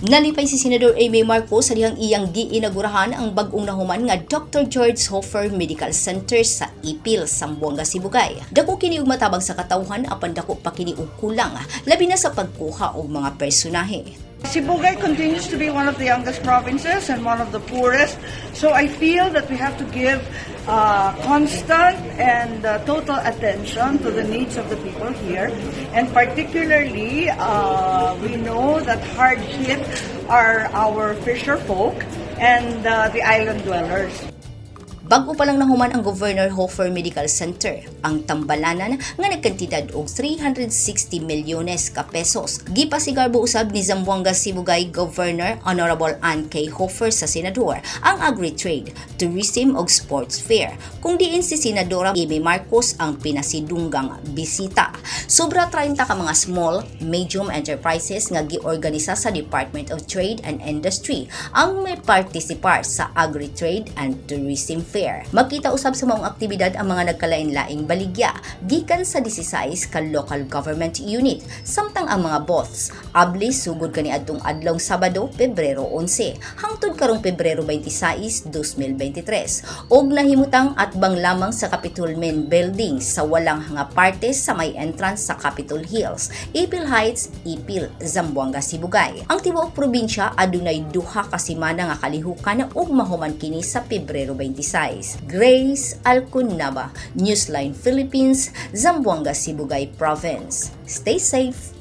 Nalipay si Senador Imee Marcos sa dihang iyang giinagurahan ang bag-ong nahuman nga Dr. George Hofer Medical Center sa Ipil, Zamboanga Sibugay. Dako kini og matabang sa katawhan apan dako pa kini og kulang labi na sa pagkuha og mga personahe. Sibugay continues to be one of the youngest provinces and one of the poorest. So I feel that we have to give constant and total attention to the needs of the people here. And particularly, we know that hard hit are our fisher folk and the island dwellers. Bago pa lang nahuman ang Governor Hofer Medical Center, ang tambalanan nga nagkantidad og 360 milyones ka pesos. Gipasigarbo usab ni Zamboanga Sibugay Governor Honorable Ann K. Hofer sa Senador ang Agri-Trade, Tourism ug Sports Fair, kung diin si Senadora Imee Marcos ang pinasidunggang bisita. Sobra 30 ka mga small, medium enterprises nga giorganisa sa Department of Trade and Industry ang may partisipar sa Agri-Trade and Tourism Fair. Magkita usab sa maong aktibidad ang mga nagkalain-laing baligya gikan sa 16 ka local government unit samtang ang mga booths abli sugod kaniadtong adlong Sabado, Pebrero 11 hangtod karong Pebrero 26, 2023 og nahimutang atbang lamang sa Capitol Main Building sa walang nga parte sa may entrance sa Capitol Hills, Ipil Heights, Ipil, Zamboanga Sibugay. Ang tibuok probinsya adunay duha ka semana nga kalihukan ug mahuman kini sa Pebrero 26. Grace Alcunaba, Newsline Philippines, Zamboanga Sibugay Province. Stay safe!